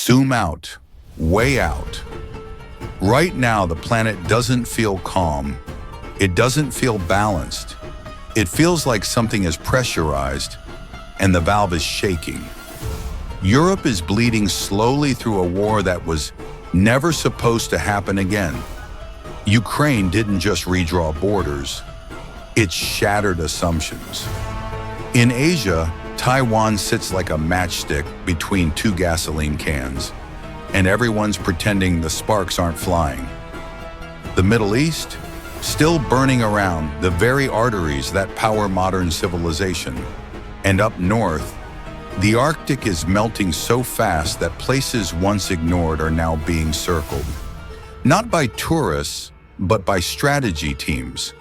Zoom out, way out. Right now, the planet doesn't feel calm. It doesn't feel balanced. It feels like something is pressurized and the valve is shaking. Europe is bleeding slowly through a war that was never supposed to happen again. Ukraine didn't just redraw borders, it shattered assumptions. In Asia, Taiwan sits like a matchstick between two gasoline cans, and everyone's pretending the sparks aren't flying. The Middle East, still burning around the very arteries that power modern civilization. And up north, the Arctic is melting so fast that places once ignored are now being circled. Not by tourists, but by strategy teams.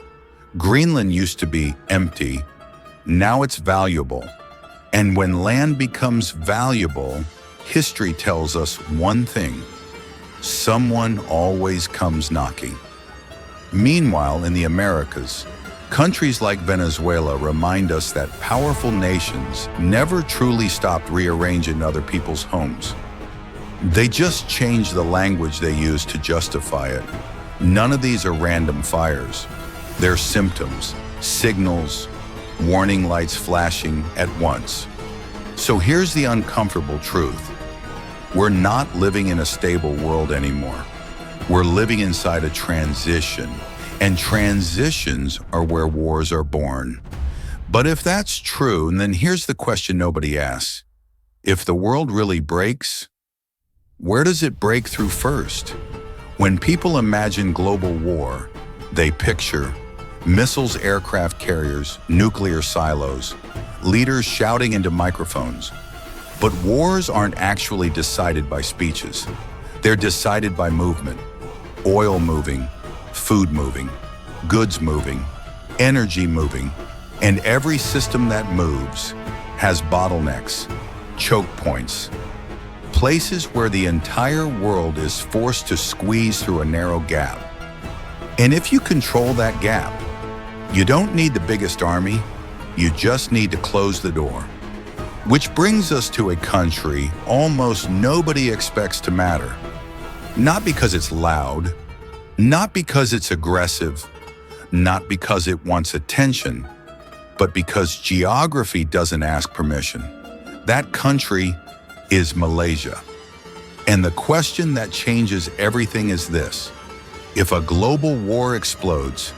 Greenland used to be empty, now it's valuable. And when land becomes valuable, history tells us one thing: someone always comes knocking. Meanwhile, in the Americas, countries like Venezuela remind us that powerful nations never truly stopped rearranging other people's homes. They just changed the language they use to justify it. None of these are random fires. They're symptoms, signals, warning lights flashing at once. So here's the uncomfortable truth. We're not living in a stable world anymore. We're living inside a transition, and transitions are where wars are born. But if that's true, then here's the question nobody asks. If the world really breaks, where does it break through first? When people imagine global war, they picture missiles, aircraft carriers, nuclear silos, leaders shouting into microphones. But wars aren't actually decided by speeches. They're decided by movement. Oil moving, food moving, goods moving, energy moving, and every system that moves has bottlenecks, choke points, places where the entire world is forced to squeeze through a narrow gap. And if you control that gap, you don't need the biggest army, you just need to close the door. Which brings us to a country almost nobody expects to matter. Not because it's loud, not because it's aggressive, not because it wants attention, but because geography doesn't ask permission. That country is Malaysia. And the question that changes everything is this: if a global war explodes,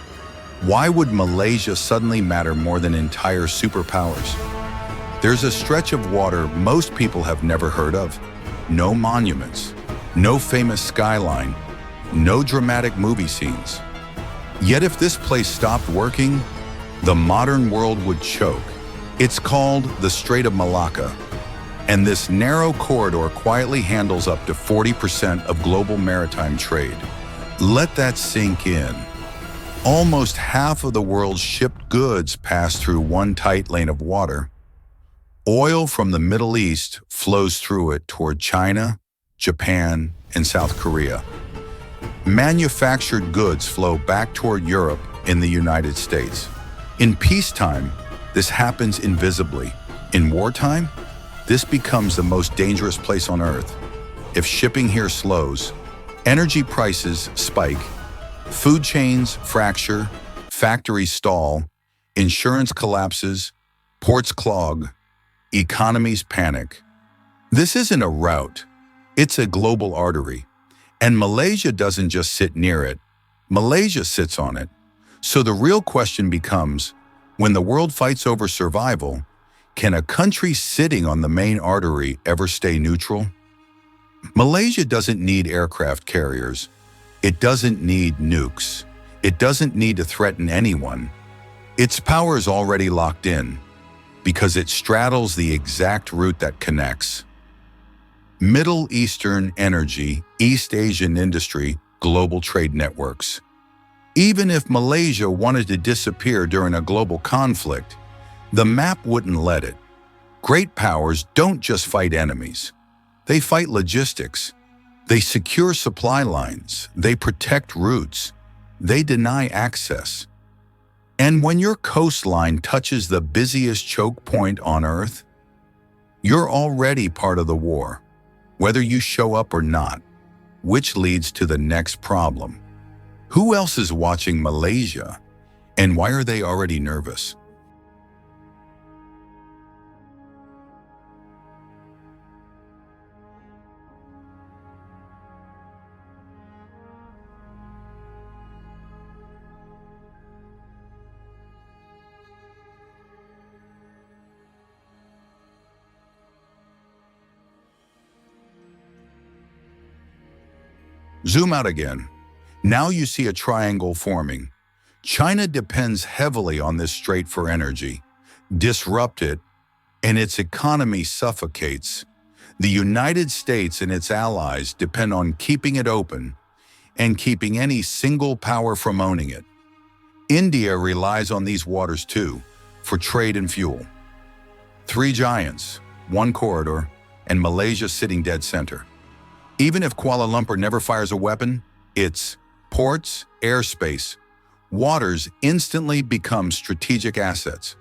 why would Malaysia suddenly matter more than entire superpowers? There's a stretch of water most people have never heard of. No monuments, no famous skyline, no dramatic movie scenes. Yet if this place stopped working, the modern world would choke. It's called the Strait of Malacca, and this narrow corridor quietly handles up to 40% of global maritime trade. Let that sink in. Almost half of the world's shipped goods pass through one tight lane of water. Oil from the Middle East flows through it toward China, Japan, and South Korea. Manufactured goods flow back toward Europe and the United States. In peacetime, this happens invisibly. In wartime, this becomes the most dangerous place on Earth. If shipping here slows, energy prices spike, food chains fracture, factories stall, insurance collapses, ports clog, economies panic. This isn't a route, it's a global artery. And Malaysia doesn't just sit near it, Malaysia sits on it. So the real question becomes, when the world fights over survival, can a country sitting on the main artery ever stay neutral? Malaysia doesn't need aircraft carriers. It doesn't need nukes. It doesn't need to threaten anyone. Its power is already locked in because it straddles the exact route that connects. Middle Eastern energy, East Asian industry, global trade networks. Even if Malaysia wanted to disappear during a global conflict, the map wouldn't let it. Great powers don't just fight enemies. They fight logistics. They secure supply lines. They protect routes. They deny access. And when your coastline touches the busiest choke point on Earth, you're already part of the war. whether you show up or not, which leads to the next problem. Who else is watching Malaysia, and why are they already nervous? Zoom out again. Now you see a triangle forming. China depends heavily on this strait for energy. Disrupt it, and its economy suffocates. The United States and its allies depend on keeping it open and keeping any single power from owning it. India relies on these waters too, for trade and fuel. Three giants, one corridor, and Malaysia sitting dead center. Even if Kuala Lumpur never fires a weapon, its ports, airspace, waters instantly become strategic assets.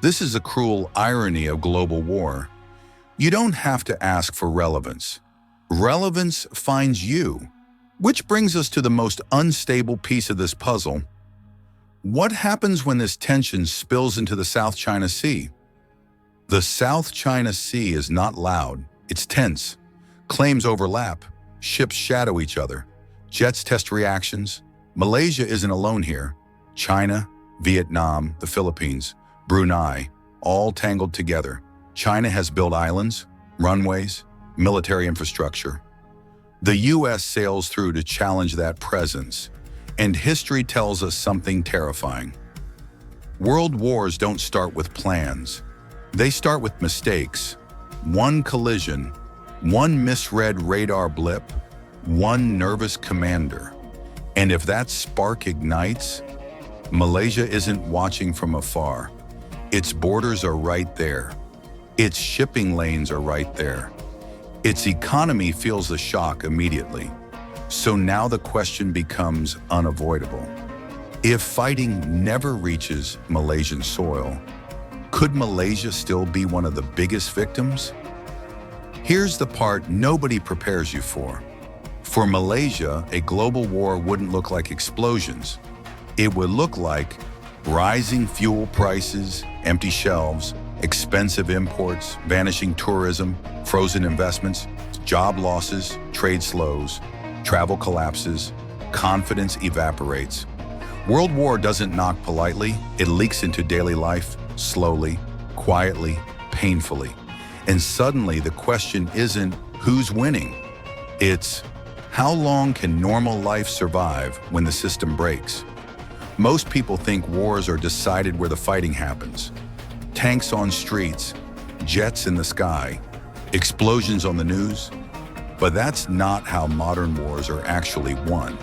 This is a cruel irony of global war. You don't have to ask for relevance. Relevance finds you. Which brings us to the most unstable piece of this puzzle. What happens when this tension spills into the South China Sea? The South China Sea is not loud, it's tense. Claims overlap, ships shadow each other, jets test reactions. Malaysia isn't alone here. China, Vietnam, the Philippines, Brunei, all tangled together. China has built islands, runways, military infrastructure. The US sails through to challenge that presence, and history tells us something terrifying. World wars don't start with plans. They start with mistakes. One collision, one misread radar blip, one nervous commander. And if that spark ignites, Malaysia isn't watching from afar. Its borders are right there. Its shipping lanes are right there. Its economy feels the shock immediately. So now the question becomes unavoidable. If fighting never reaches Malaysian soil, could Malaysia still be one of the biggest victims? Here's the part nobody prepares you for. For Malaysia, a global war wouldn't look like explosions. It would look like rising fuel prices, empty shelves, expensive imports, vanishing tourism, frozen investments, job losses, trade slows, travel collapses, confidence evaporates. World war doesn't knock politely, it leaks into daily life, slowly, quietly, painfully. And suddenly the question isn't who's winning, it's how long can normal life survive when the system breaks? Most people think wars are decided where the fighting happens. Tanks on streets, jets in the sky, explosions on the news. But that's not how modern wars are actually won.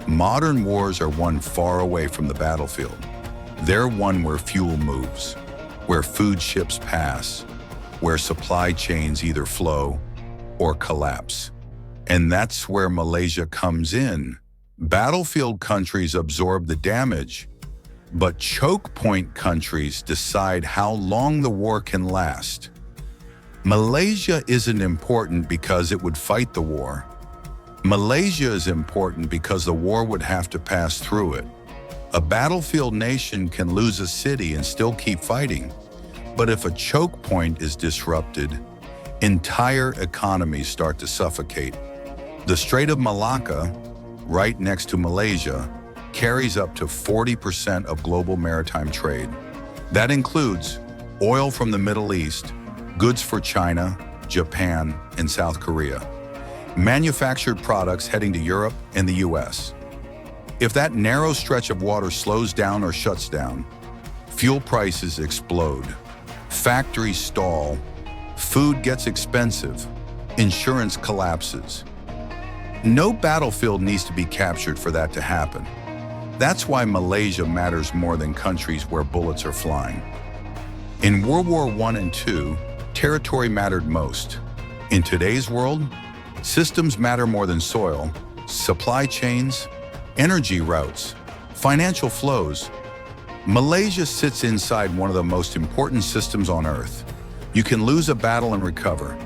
Modern wars are won far away from the battlefield. They're won where fuel moves, where food ships pass, where supply chains either flow or collapse. And that's where Malaysia comes in. Battlefield countries absorb the damage, but choke point countries decide how long the war can last. Malaysia isn't important because it would fight the war. Malaysia is important because the war would have to pass through it. A battlefield nation can lose a city and still keep fighting. But if a choke point is disrupted, entire economies start to suffocate. The Strait of Malacca, right next to Malaysia, carries up to 40% of global maritime trade. That includes oil from the Middle East, goods for China, Japan, and South Korea, manufactured products heading to Europe and the US. If that narrow stretch of water slows down or shuts down, fuel prices explode, factories stall, food gets expensive, insurance collapses. No battlefield needs to be captured for that to happen. That's why Malaysia matters more than countries where bullets are flying. In World War I and II, territory mattered most. In today's world, systems matter more than soil, supply chains, energy routes, financial flows. Malaysia sits inside one of the most important systems on Earth. You can lose a battle and recover,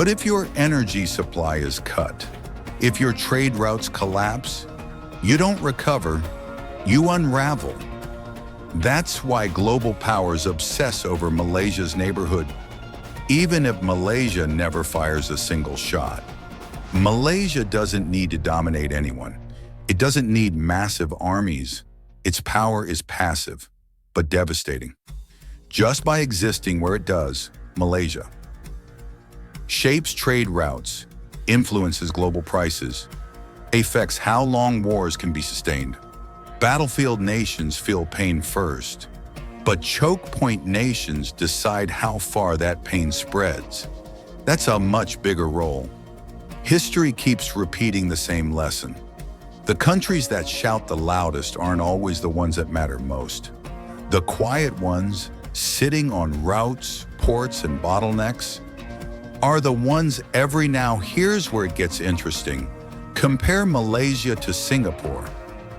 But if your energy supply is cut, if your trade routes collapse, you don't recover, you unravel. That's why global powers obsess over Malaysia's neighborhood, even if Malaysia never fires a single shot. Malaysia doesn't need to dominate anyone. It doesn't need massive armies. Its power is passive, but devastating. Just by existing where it does, Malaysia shapes trade routes, influences global prices, affects how long wars can be sustained. Battlefield nations feel pain first, but choke point nations decide how far that pain spreads. That's a much bigger role. History keeps repeating the same lesson. The countries that shout the loudest aren't always the ones that matter most. The quiet ones, sitting on routes, ports, and bottlenecks, are the ones every now. Here's where it gets interesting. Compare Malaysia to Singapore.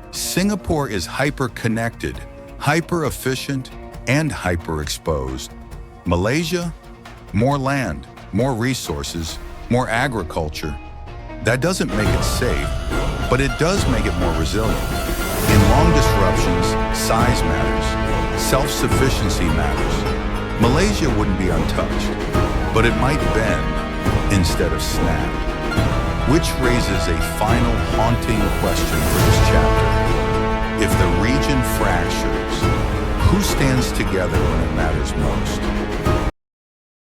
Singapore is hyper-connected, hyper-efficient, and hyper-exposed. Malaysia? More land, more resources, more agriculture. That doesn't make it safe, but it does make it more resilient. In long disruptions, size matters. Self-sufficiency matters. Malaysia wouldn't be untouched, but it might bend instead of snap. Which raises a final haunting question for this chapter. If the region fractures, who stands together when it matters most?